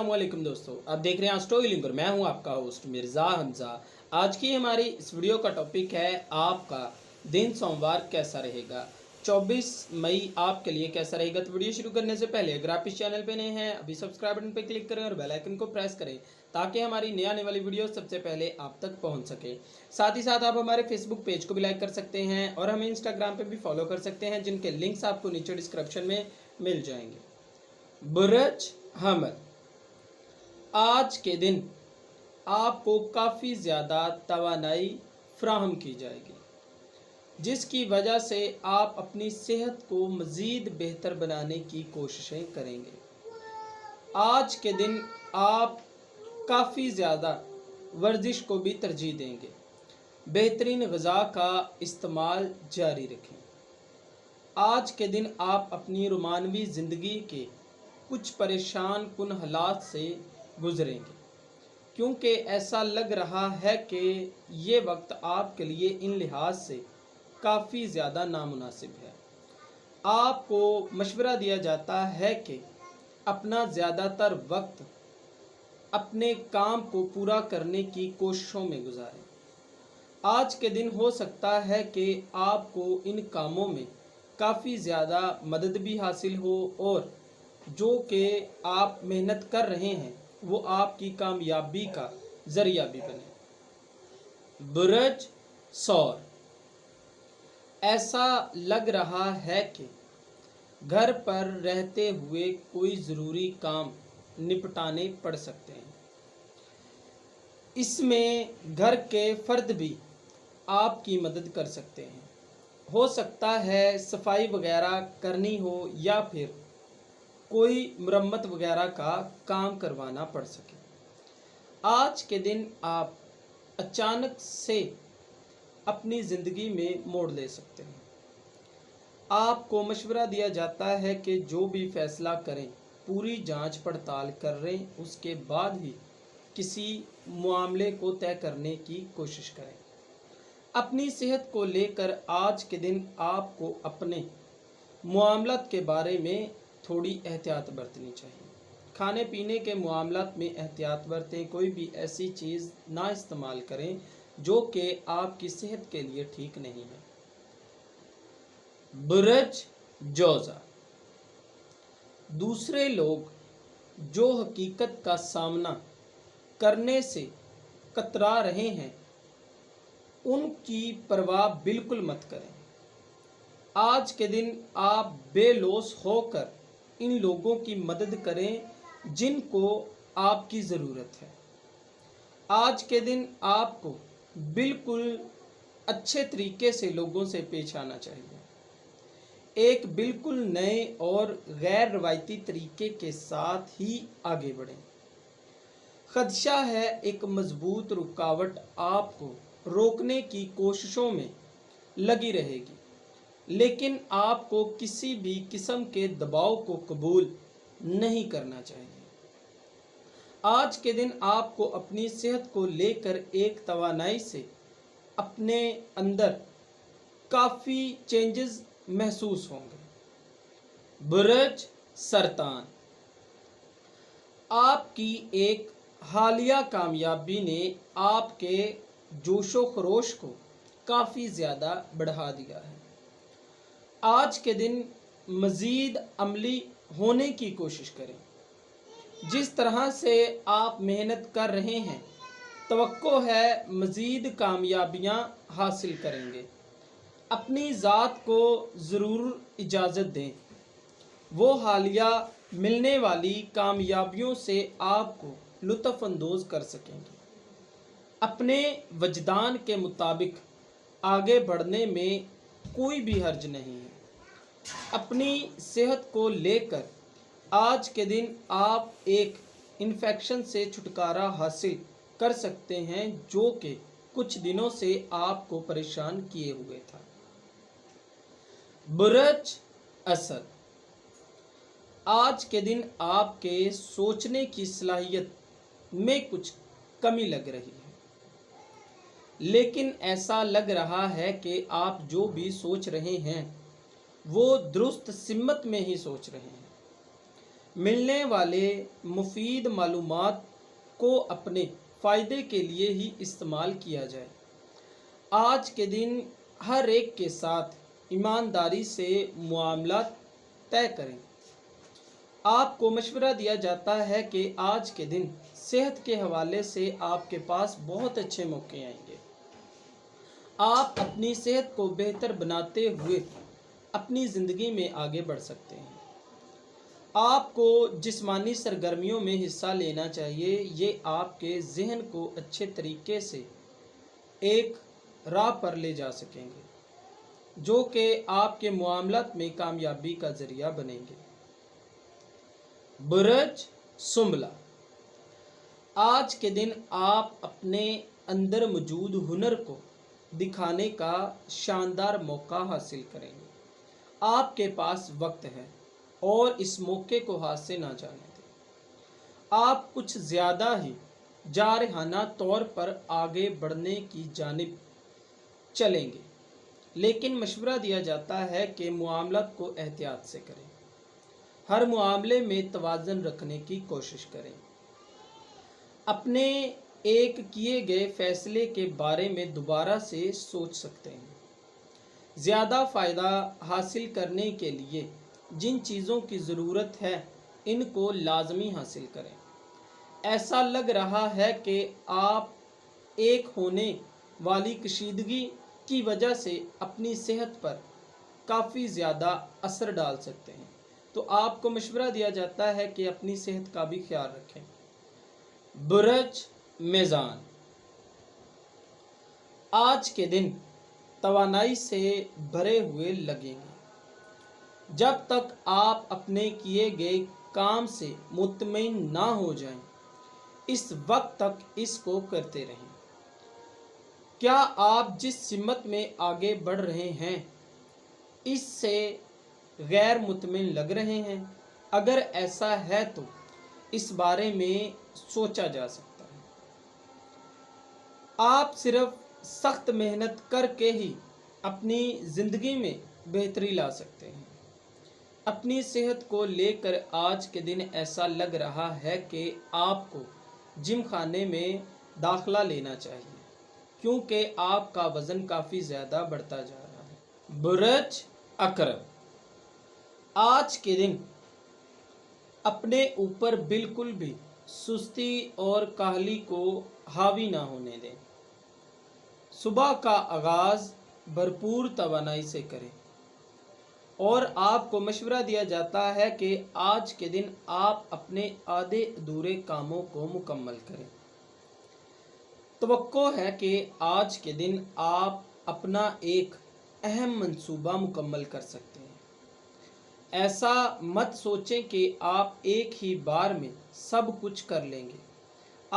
अस्सलामुअलैकुम दोस्तों, आप देख रहे हैं स्टोरी लिंक और मैं हूं आपका होस्ट मिर्ज़ा हमज़ा। आज की हमारी इस वीडियो का टॉपिक है आपका दिन सोमवार कैसा रहेगा। 24 मई आपके लिए कैसा रहेगा। तो वीडियो शुरू करने से पहले अगर आप इस चैनल पे नए हैं अभी सब्सक्राइब बटन पर क्लिक करें और बेल आइकन को प्रेस करें ताकि हमारी नई आने वाली वीडियो सबसे पहले आप तक पहुँच सके। साथ ही साथ आप हमारे फेसबुक पेज को भी लाइक कर सकते हैं और हमें इंस्टाग्राम पर भी फॉलो कर सकते हैं, जिनके लिंक्स आपको नीचे डिस्क्रिप्शन में मिल जाएंगे। बुर्ज हमल, आज के दिन आपको काफ़ी ज़्यादा तवानाई फ्राहम की जाएगी, जिसकी वजह से आप अपनी सेहत को मज़ीद बेहतर बनाने की कोशिशें करेंगे। आज के दिन आप काफ़ी ज़्यादा वर्जिश को भी तरजीह देंगे। बेहतरीन ग़िज़ा का इस्तेमाल जारी रखें। आज के दिन आप अपनी रोमानवी ज़िंदगी के कुछ परेशान कुन हालात से गुजरेंगे, क्योंकि ऐसा लग रहा है कि ये वक्त आपके लिए इन लिहाज से काफ़ी ज़्यादा नामुनासिब है। आपको मशवरा दिया जाता है कि अपना ज़्यादातर वक्त अपने काम को पूरा करने की कोशिशों में गुजारें। आज के दिन हो सकता है कि आपको इन कामों में काफ़ी ज़्यादा मदद भी हासिल हो और जो कि आप मेहनत कर रहे हैं वो आपकी कामयाबी का ज़रिया भी बने। बुर्ज सौर, ऐसा लग रहा है कि घर पर रहते हुए कोई ज़रूरी काम निपटाने पड़ सकते हैं। इसमें घर के फ़र्द भी आपकी मदद कर सकते हैं। हो सकता है सफाई वगैरह करनी हो या फिर कोई मरम्मत वगैरह का काम करवाना पड़ सके। आज के दिन आप अचानक से अपनी ज़िंदगी में मोड़ ले सकते हैं। आपको मशवरा दिया जाता है कि जो भी फ़ैसला करें पूरी जांच पड़ताल करें, उसके बाद ही किसी मामले को तय करने की कोशिश करें। अपनी सेहत को लेकर आज के दिन आपको अपने मामलात के बारे में थोड़ी एहतियात बरतनी चाहिए। खाने पीने के मामलात में एहतियात बरतें। कोई भी ऐसी चीज़ ना इस्तेमाल करें जो कि आपकी सेहत के लिए ठीक नहीं है। बुर्ज जोज़ा, दूसरे लोग जो हकीकत का सामना करने से कतरा रहे हैं उनकी परवाह बिल्कुल मत करें। आज के दिन आप बेलौस होकर इन लोगों की मदद करें जिनको आपकी ज़रूरत है। आज के दिन आपको बिल्कुल अच्छे तरीके से लोगों से पेश आना चाहिए। एक बिल्कुल नए और गैर रवायती तरीके के साथ ही आगे बढ़ें। खदशा है एक मजबूत रुकावट आपको रोकने की कोशिशों में लगी रहेगी, लेकिन आपको किसी भी किस्म के दबाव को कबूल नहीं करना चाहिए। आज के दिन आपको अपनी सेहत को लेकर एक तवानाई से अपने अंदर काफ़ी चेंजेस महसूस होंगे। बुर्ज सरतान, आपकी एक हालिया कामयाबी ने आपके जोशो खरोश को काफ़ी ज़्यादा बढ़ा दिया है। आज के दिन मज़ीद अमली होने की कोशिश करें। जिस तरह से आप मेहनत कर रहे हैं तवक्को है मज़ीद कामयाबियां हासिल करेंगे। अपनी ज़ात को ज़रूर इजाज़त दें। वो हालिया मिलने वाली कामयाबियों से आपको लुत्फ़ अंदोज़ कर सकेंगे। अपने वजदान के मुताबिक आगे बढ़ने में कोई भी हर्ज नहीं है। अपनी सेहत को लेकर आज के दिन आप एक इन्फेक्शन से छुटकारा हासिल कर सकते हैं जो कि कुछ दिनों से आपको परेशान किए हुए था। बुर्ज असद, आज के दिन आपके सोचने की सलाहियत में कुछ कमी लग रही है, लेकिन ऐसा लग रहा है कि आप जो भी सोच रहे हैं वो दुरुस्त सिमत में ही सोच रहे हैं। ملنے والے مفید معلومات کو اپنے فائدے کے لیے ہی استعمال کیا جائے۔ آج کے دن ہر ایک کے ساتھ ایمانداری سے معاملات طے کریں۔ آپ کو مشورہ دیا جاتا ہے کہ آج کے دن صحت کے حوالے سے آپ کے پاس بہت اچھے موقع آئیں گے۔ آپ اپنی صحت کو بہتر بناتے ہوئے اپنی زندگی میں آگے بڑھ سکتے ہیں۔ آپ کو جسمانی سرگرمیوں میں حصہ لینا چاہیے، یہ آپ کے ذہن کو اچھے طریقے سے ایک راہ پر لے جا سکیں گے، جو کہ آپ کے معاملات میں کامیابی کا ذریعہ بنیں گے۔ برج سنبلہ، آج کے دن آپ اپنے اندر موجود ہنر کو دکھانے کا شاندار موقع حاصل کریں گے۔ آپ کے پاس وقت ہے اور اس موقع کو ہاتھ سے نہ جانے دیں۔ آپ کچھ زیادہ ہی جارحانہ طور پر آگے بڑھنے کی جانب چلیں گے، لیکن مشورہ دیا جاتا ہے کہ معاملات کو احتیاط سے کریں۔ ہر معاملے میں توازن رکھنے کی کوشش کریں۔ اپنے ایک کیے گئے فیصلے کے بارے میں دوبارہ سے سوچ سکتے ہیں۔ زیادہ فائدہ حاصل کرنے کے لیے جن چیزوں کی ضرورت ہے ان کو لازمی حاصل کریں۔ ایسا لگ رہا ہے کہ آپ ایک ہونے والی کشیدگی کی وجہ سے اپنی صحت پر کافی زیادہ اثر ڈال سکتے ہیں، تو آپ کو مشورہ دیا جاتا ہے کہ اپنی صحت کا بھی خیال رکھیں۔ برج میزان، آج کے دن توانائی سے بھرے ہوئے لگیں گے۔ جب تک آپ اپنے کیے گئے کام سے مطمئن نہ ہو جائیں، اس وقت تک اس کو کرتے رہیں۔ کیا آپ جس سمت میں آگے بڑھ رہے ہیں اس سے غیر مطمئن لگ رہے ہیں؟ اگر ایسا ہے تو اس بارے میں سوچا جا سکتا ہے۔ آپ صرف سخت محنت کر کے ہی اپنی زندگی میں بہتری لا سکتے ہیں۔ اپنی صحت کو لے کر آج کے دن ایسا لگ رہا ہے کہ آپ کو جم خانے میں داخلہ لینا چاہیے، کیونکہ آپ کا وزن کافی زیادہ بڑھتا جا رہا ہے۔ برج عقرب، آج کے دن اپنے اوپر بالکل بھی سستی اور کاہلی کو حاوی نہ ہونے دیں۔ صبح کا آغاز بھرپور توانائی سے کریں، اور آپ کو مشورہ دیا جاتا ہے کہ آج کے دن آپ اپنے آدھے ادھورے کاموں کو مکمل کریں۔ توقع ہے کہ آج کے دن آپ اپنا ایک اہم منصوبہ مکمل کر سکتے ہیں۔ ایسا مت سوچیں کہ آپ ایک ہی بار میں سب کچھ کر لیں گے۔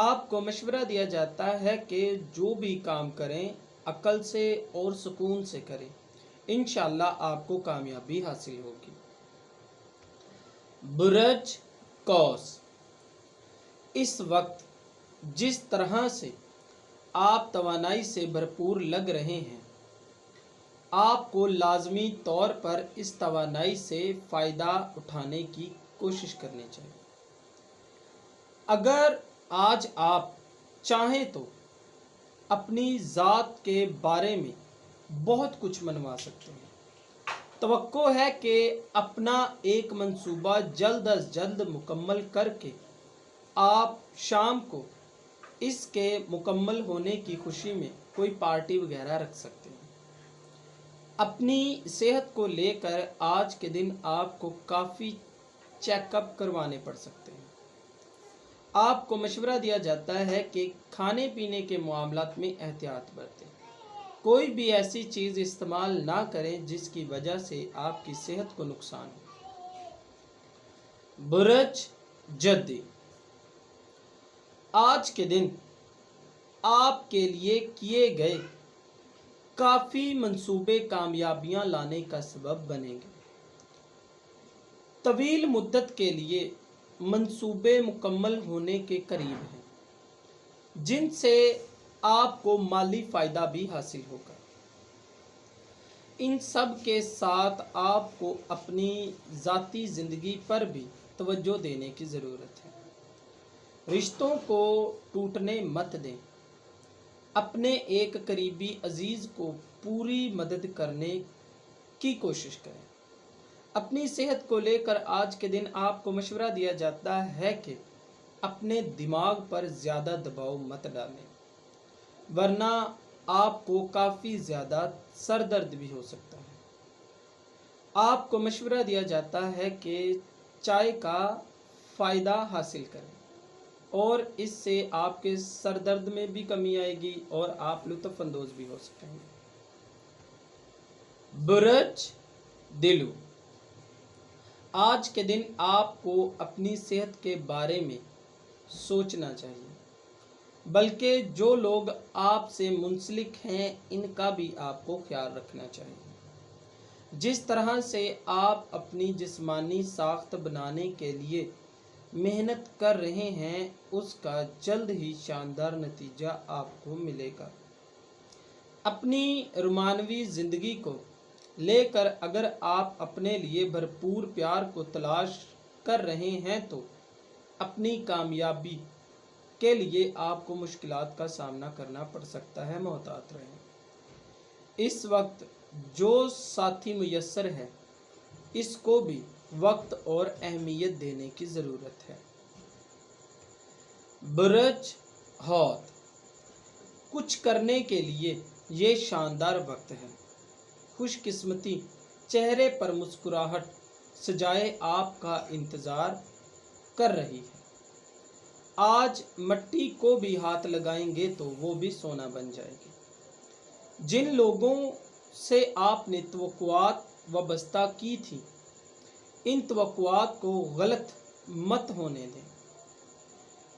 آپ کو مشورہ دیا جاتا ہے کہ جو بھی کام کریں عقل سے اور سکون سے کریں، انشاءاللہ آپ کو کامیابی حاصل ہوگی۔ برج قوس، اس وقت جس طرح سے آپ توانائی سے بھرپور لگ رہے ہیں، آپ کو لازمی طور پر اس توانائی سے فائدہ اٹھانے کی کوشش کرنی چاہیے۔ اگر آج آپ چاہیں تو اپنی ذات کے بارے میں بہت کچھ منوا سکتے ہیں۔ توقع ہے کہ اپنا ایک منصوبہ جلد از جلد مکمل کر کے آپ شام کو اس کے مکمل ہونے کی خوشی میں کوئی پارٹی وغیرہ رکھ سکتے ہیں۔ اپنی صحت کو لے کر آج کے دن آپ کو کافی چیک اپ کروانے پڑ سکتے ہیں۔ آپ کو مشورہ دیا جاتا ہے کہ کھانے پینے کے معاملات میں احتیاط برتیں۔ کوئی بھی ایسی چیز استعمال نہ کریں جس کی وجہ سے آپ کی صحت کو نقصان ہو۔ برج جدی، آج کے دن آپ کے لیے کیے گئے کافی منصوبے کامیابیاں لانے کا سبب بنیں گے۔ طویل مدت کے لیے منصوبے مکمل ہونے کے قریب ہیں، جن سے آپ کو مالی فائدہ بھی حاصل ہوگا۔ ان سب کے ساتھ آپ کو اپنی ذاتی زندگی پر بھی तवज्जो देने की ज़रूरत है। रिश्तों को टूटने मत दें। अपने एक करीबी अजीज़ को पूरी मदद करने की कोशिश करें। अपनी सेहत को लेकर आज के दिन आपको मशवरा दिया जाता है कि अपने दिमाग पर ज़्यादा दबाव मत डालें, वरना आपको काफ़ी ज़्यादा सर दर्द भी हो सकता है। आपको मशवरा दिया जाता है कि चाय का फ़ायदा हासिल करें और इससे आपके सर दर्द में भी कमी आएगी और आप लुत्फ़ अंदोज़ भी हो सकेंगे। बुरज दिलू, आज के दिन आपको अपनी सेहत के बारे में सोचना चाहिए, बल्कि जो लोग आपसे मुंसलिक हैं इनका भी आपको ख्याल रखना चाहिए। जिस तरह से आप अपनी जिस्मानी साख्त बनाने के लिए मेहनत कर रहे हैं उसका जल्द ही शानदार नतीजा आपको मिलेगा। अपनी रुमानवी ज़िंदगी को लेकर अगर आप अपने लिए भरपूर प्यार को तलाश कर रहे हैं तो अपनी कामयाबी के लिए आपको मुश्किलात का सामना करना पड़ सकता है, मोहतात रहें। इस वक्त जो साथी मुयस्सर है इसको भी वक्त और अहमियत देने की ज़रूरत है। बुरज हौत, कुछ करने के लिए ये शानदार वक्त है। खुशकिस्मती चेहरे पर मुस्कुराहट सजाए आपका इंतज़ार कर रही है। आज मट्टी को भी हाथ लगाएंगे तो वो भी सोना बन जाएगी। जिन लोगों से आपने तवक्कुआत वाबस्ता की थी, इन तवक्कुआत को गलत मत होने दें।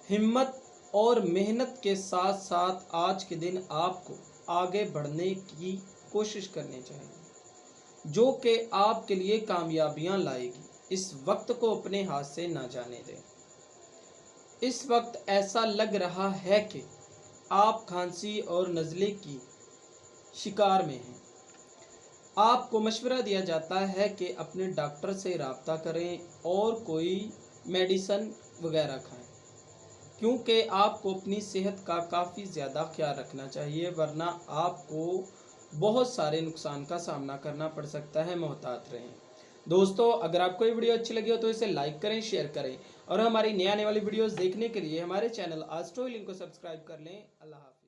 हिम्मत और मेहनत के साथ साथ आज के दिन आपको आगे बढ़ने की कोशिश करनी चाहिए, जो कि आपके लिए कामयाबियां लाएगी। इस वक्त को अपने हाथ से ना जाने दें। इस वक्त ऐसा लग रहा है कि आप खांसी और नज़ले की शिकार में हैं। आपको मशवरा दिया जाता है कि अपने डॉक्टर से रब्ता करें और कोई मेडिसन वगैरह खाएं, क्योंकि आपको अपनी सेहत का काफ़ी ज़्यादा ख्याल रखना चाहिए, वरना आपको बहुत सारे नुकसान का सामना करना पड़ सकता है, मोहतात रहें। दोस्तों, अगर आपको ये वीडियो अच्छी लगी हो तो इसे लाइक करें, शेयर करें और हमारी नई आने वाली वीडियोस देखने के लिए हमारे चैनल एस्ट्रो हीलिंग को सब्सक्राइब कर लें। अल्लाह हाफ़िज़।